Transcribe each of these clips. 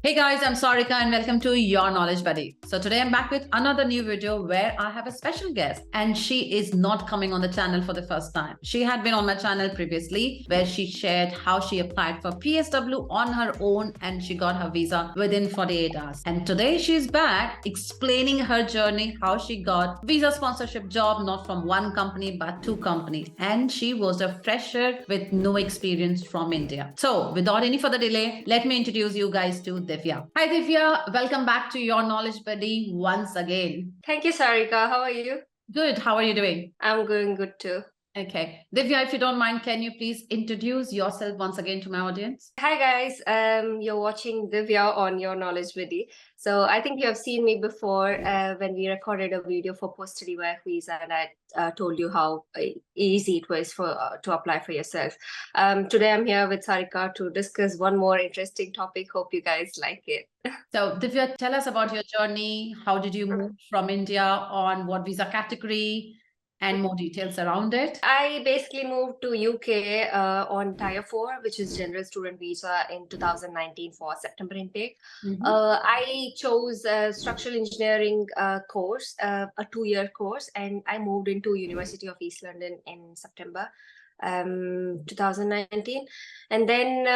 Hey guys, I'm Sarika and welcome to Your Knowledge Buddy. So today I'm back with another new video where I have a special guest and she is not coming on the channel for the first time. She had been on my channel previously where she shared how she applied for PSW on her own and she got her visa within 48 hours. And today she's back explaining her journey, how she got visa sponsorship job not from one company but two companies. And she was a fresher with no experience from India. So without any further delay, let me introduce you guys to Divya. Hi Divya, welcome back to Your Knowledge Buddy once again. Thank you, Sarika. How are you? Good, how are you doing? I'm going good too. Okay. Divya, if you don't mind, can you please introduce yourself once again to my audience? Hi guys, you're watching Divya on Your Knowledge Video. So I think you have seen me before when we recorded a video for post-study work visa, and I told you how easy it was for to apply for yourself. Today I'm here with Sarika to discuss one more interesting topic. Hope you guys like it. So Divya, tell us about your journey. How did you move from India, on what visa category, and more details around it? I basically moved to UK on Tier 4, which is General Student Visa in 2019 for September intake. I chose a structural engineering course, a 2-year course, and I moved into University of East London in September 2019. And then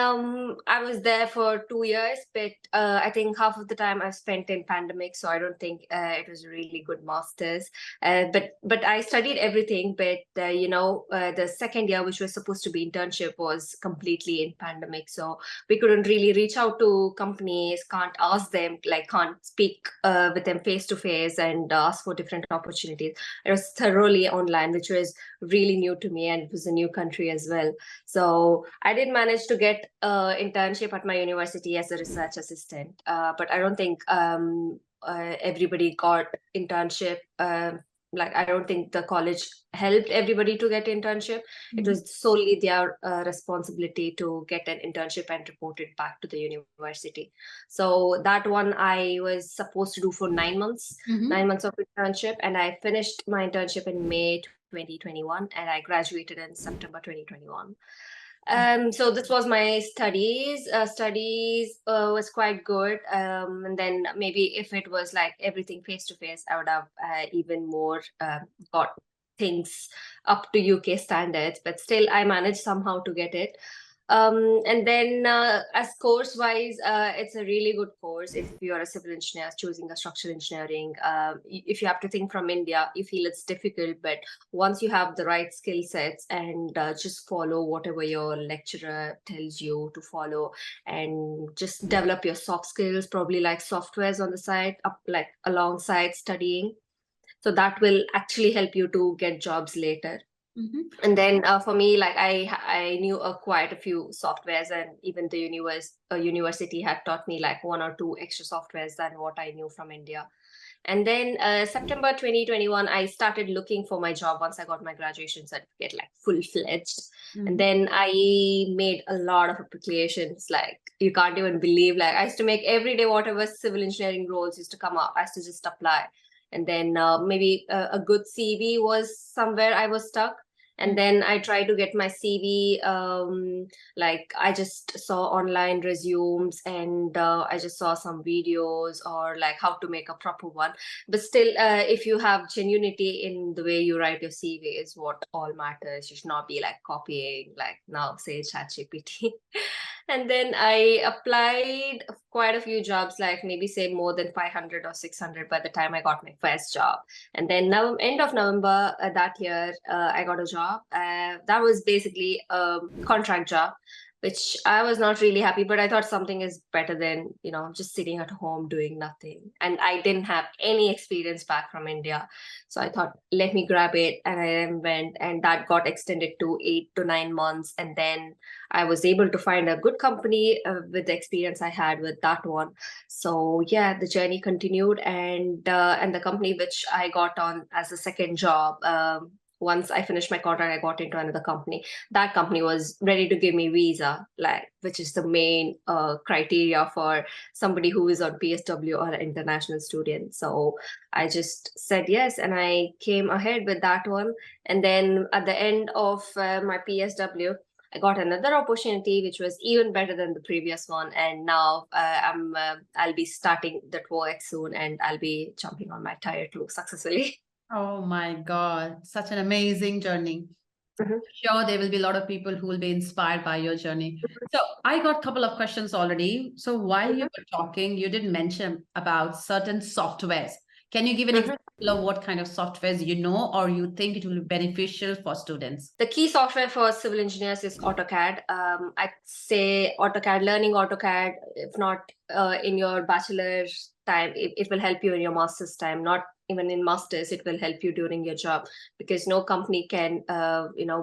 I was there for 2 years, but I think half of the time I spent in pandemic, so I don't think it was a really good master's. But I studied everything, but the second year, which was supposed to be internship, was completely in pandemic, so we couldn't really reach out to companies, can't ask them, like can't speak with them face to face and ask for different opportunities. It was thoroughly online, which was really new to me, and it was a new country as well. So I did manage to get internship at my university as a research assistant, but I don't think everybody got internship. I don't think the college helped everybody to get internship. It was solely their responsibility to get an internship and report it back to the university. So that one I was supposed to do for 9 months, 9 months of internship, and I finished my internship in May 2021, and I graduated in September 2021. So this was my studies. Studies was quite good. And then maybe if it was like everything face to face, I would have even more got things up to UK standards. But still, I managed somehow to get it. And then as course wise, it's a really good course if you're a civil engineer choosing a structural engineering. If you have to think from India, you feel it's difficult, but once you have the right skill sets and just follow whatever your lecturer tells you to follow, and just develop your soft skills, probably like softwares on the side, up like alongside studying, so that will actually help you to get jobs later. And then for me, like I knew quite a few softwares, and even the university had taught me like 1 or 2 extra softwares than what I knew from India. And then September 2021, I started looking for my job once I got my graduation certificate, like full-fledged. And then I made a lot of applications, like you can't even believe. Like I used to make every day whatever civil engineering roles used to come up, I used to just apply. And then maybe a good CV was somewhere I was stuck. And then I tried to get my CV, like I just saw online resumes, and I just saw some videos or like how to make a proper one. But still, if you have genuinity in the way you write your CV is what all matters. You should not be like copying, like now say ChatGPT. And then I applied quite a few jobs, like maybe say more than 500 or 600 by the time I got my first job. And then now, end of November that year, I got a job. That was basically a contract job, which I was not really happy, but I thought something is better than, just sitting at home doing nothing. And I didn't have any experience back from India. So I thought, let me grab it. And I then went, and that got extended to 8 to 9 months. And then I was able to find a good company with the experience I had with that one. So yeah, the journey continued, and the company which I got on as a second job, once I finished my contract, I got into another company. That company was ready to give me visa, like which is the main criteria for somebody who is on PSW or an international student. So I just said yes, and I came ahead with that one. And then at the end of my PSW, I got another opportunity which was even better than the previous one, and now I'll be starting the TOEIC soon, and I'll be jumping on my tier 2 successfully. Oh my God, such an amazing journey. Mhm. Sure, there will be a lot of people who will be inspired by your journey. So I got a couple of questions already. So while you were talking, you did mention about certain softwares. Can you give an Mhm. example of what kind of softwares you know or you think it will be beneficial for students? The key software for civil engineers is AutoCAD. I'd say AutoCAD, learning AutoCAD, if not in your bachelor's time, it will help you in your master's time. Not even in master's, it will help you during your job, because no company can,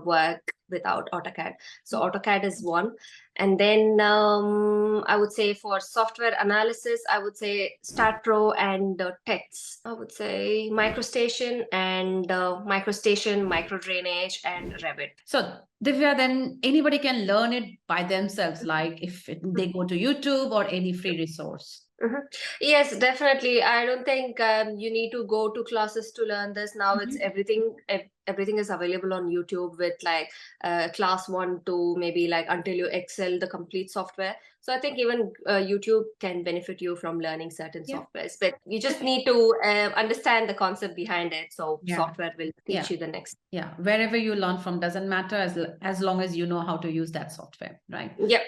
work without AutoCAD. So AutoCAD is one. And then I would say for software analysis, I would say StatPro and TEX. I would say MicroStation and MicroStation, MicroDrainage, and Revit. So Divya, then anybody can learn it by themselves, like if they go to YouTube or any free resource. Mhm. Yes, definitely. I don't think you need to go to classes to learn this. Now it's everything is available on YouTube with like class 1 to maybe like until you excel the complete software. So I think even YouTube can benefit you from learning certain Yeah. softwares, but you just need to understand the concept behind it. So Yeah. software will teach you the next. Yeah, wherever you learn from doesn't matter as long as you know how to use that software, right? Yep.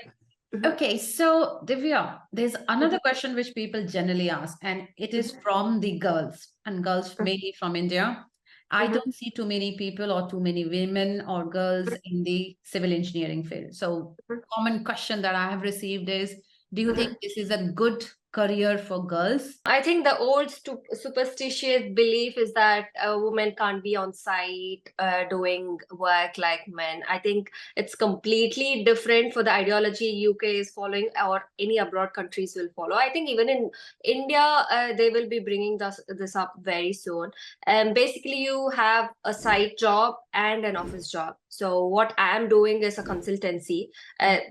Okay, so Divya, there's another question which people generally ask, and it is from the girls, and girls mainly from India. I don't see too many people or too many women or girls in the civil engineering field. So, common question that I have received is, do you think this is a good career for girls? I think the old superstitious belief is that a woman can't be on site doing work like men. I think it's completely different for the ideology UK is following, or any abroad countries will follow. I think even in India, they will be bringing this up very soon. Basically, you have a site job and an office job. So what I am doing is a consultancy,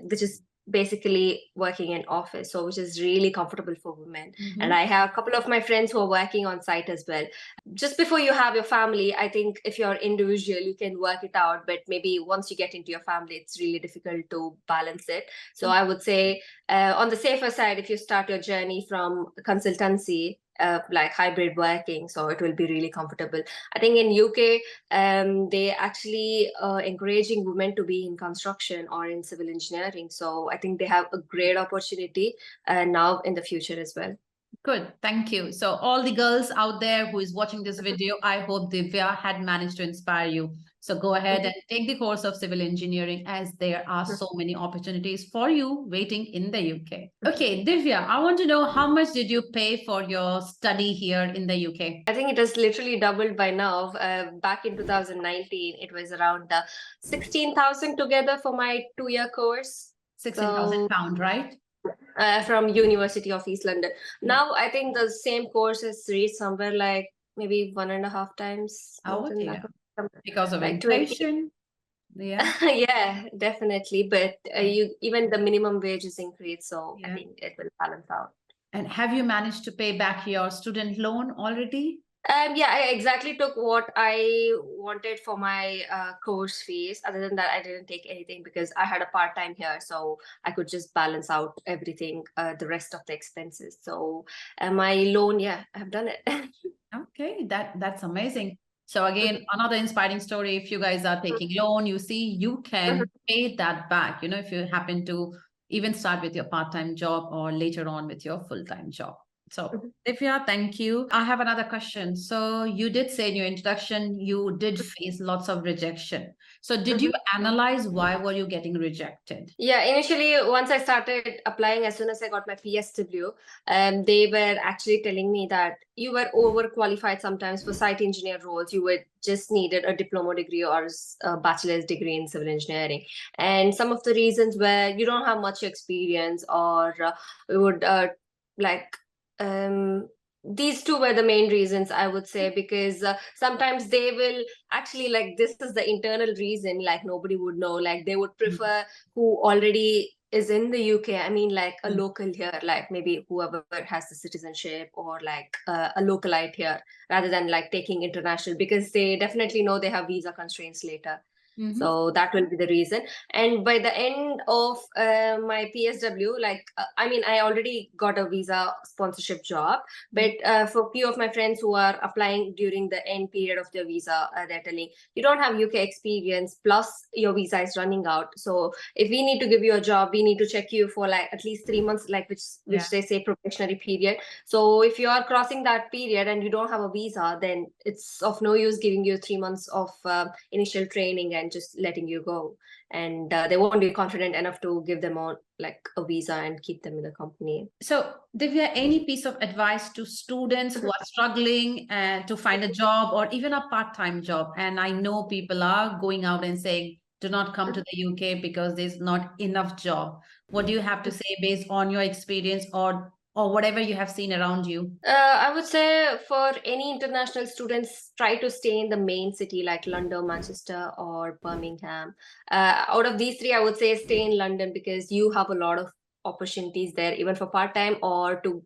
which is basically working in office, so which is really comfortable for women. And I have a couple of my friends who are working on site as well. Just before you have your family, I think if you're individual you can work it out, but maybe once you get into your family it's really difficult to balance it. So I would say on the safer side, if you start your journey from consultancy, like hybrid working, so it will be really comfortable. I think in UK they actually encouraging women to be in construction or in civil engineering, so I think they have a great opportunity now in the future as well. Good, thank you. So all the girls out there who is watching this video, I hope Divya had managed to inspire you. So go ahead and take the course of civil engineering, as there are so many opportunities for you waiting in the UK. Okay, Divya, I want to know, how much did you pay for your study here in the UK? I think it has literally doubled by now. Back in 2019, it was around 16,000 together for my 2-year course. 16,000 pound, right? From University of East London. Now I think the same course has reached somewhere like maybe 1.5 times more Oh, than dear. that. Because of Like 20. inflation? Yeah. Yeah, definitely. But you even the minimum wage is increased, so I think it will balance out. And have you managed to pay back your student loan already? Yeah, I exactly took what I wanted for my course fees. Other than that, I didn't take anything because I had a part time here, so I could just balance out everything, the rest of the expenses. So my loan, yeah, I've done it. Okay, that's amazing. So again, another inspiring story. If you guys are taking loan, you see, you can pay that back, you know, if you happen to even start with your part-time job or later on with your full-time job. So Divya, thank you. I have another question. So you did say in your introduction, you did face lots of rejection. So did you analyze why were you getting rejected? Yeah, initially, once I started applying, as soon as I got my PSW, they were actually telling me that you were overqualified sometimes for site engineer roles. You would just needed a diploma degree or a bachelor's degree in civil engineering. And some of the reasons were you don't have much experience, or you would like these two were the main reasons, I would say, because sometimes they will actually, like, this is the internal reason, like nobody would know, like they would prefer who already is in the UK. I mean, like a local here, like maybe whoever has the citizenship, or like a localite here, rather than like taking international, because they definitely know they have visa constraints later. So that will be the reason. And by the end of my PSW, like I mean, I already got a visa sponsorship job, but for few of my friends who are applying during the end period of their visa, they're telling you don't have UK experience, plus your visa is running out. So if we need to give you a job, we need to check you for like at least 3 months, like which they say probationary period. So if you are crossing that period and you don't have a visa, then it's of no use giving you 3 months of initial training and just letting you go. And they won't be confident enough to give them on like a visa and keep them in the company. So Divya, any piece of advice to students who are struggling to find a job or even a part-time job? And I know people are going out and saying, do not come to the UK because there's not enough job. What do you have to say based on your experience or whatever you have seen around you? I would say for any international students, try to stay in the main city like London, Manchester, or Birmingham. Out of these three, I would say stay in London because you have a lot of opportunities there, even for part-time or to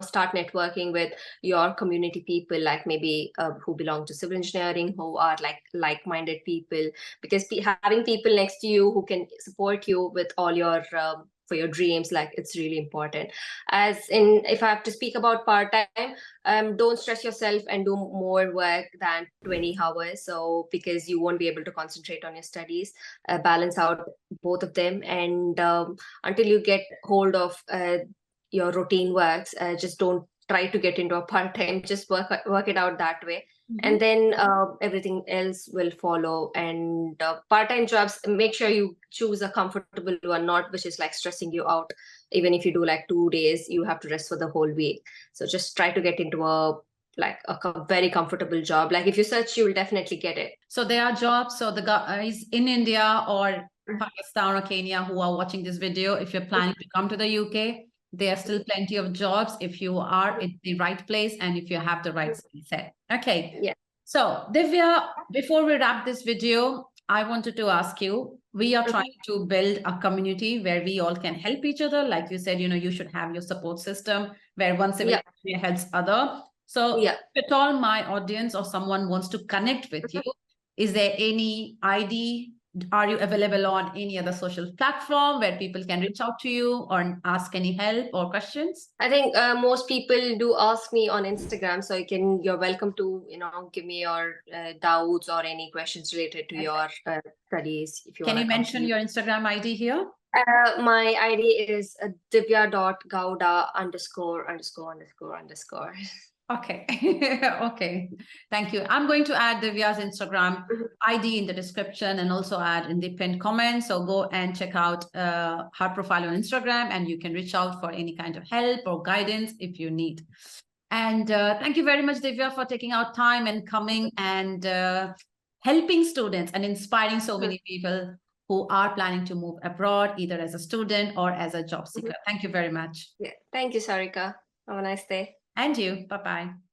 start networking with your community people, like maybe who belong to civil engineering, who are like-minded people, because having people next to you who can support you with all your for your dreams, like it's really important. As in, if I have to speak about part-time, don't stress yourself and do more work than 20 hours, so because you won't be able to concentrate on your studies. Balance out both of them, and until you get hold of your routine works, just don't try to get into a part-time, just work it out that way. And then everything else will follow. And part-time jobs, make sure you choose a comfortable one, not which is like stressing you out. Even if you do like 2 days, you have to rest for the whole week. So just try to get into a very comfortable job. Like if you search, you will definitely get it. So there are jobs. So the guys in India or Pakistan or Kenya who are watching this video, if you're planning to come to the UK, there are still plenty of jobs if you are in the right place and if you have the right skill set. Okay. Yeah. So Divya, before we wrap this video, I wanted to ask you, we are trying to build a community where we all can help each other. Like you said, you should have your support system where one civil engineer helps other. So if at all my audience or someone wants to connect with you, is there any ID? Are you available on any other social platform where people can reach out to you or ask any help or questions? I think most people do ask me on Instagram, so you're welcome to give me your doubts or any questions related to your studies. If you can you mention your Instagram ID here? My ID is divya.gowda_____. Okay. Okay. Thank you. I'm going to add Divya's Instagram ID in the description and also add in the pinned comment. So go and check out her profile on Instagram and you can reach out for any kind of help or guidance if you need. And thank you very much, Divya, for taking out time and coming and helping students and inspiring so many people who are planning to move abroad, either as a student or as a job seeker. Thank you very much. Yeah. Thank you, Sarika. Have a nice day. And you. Bye-bye.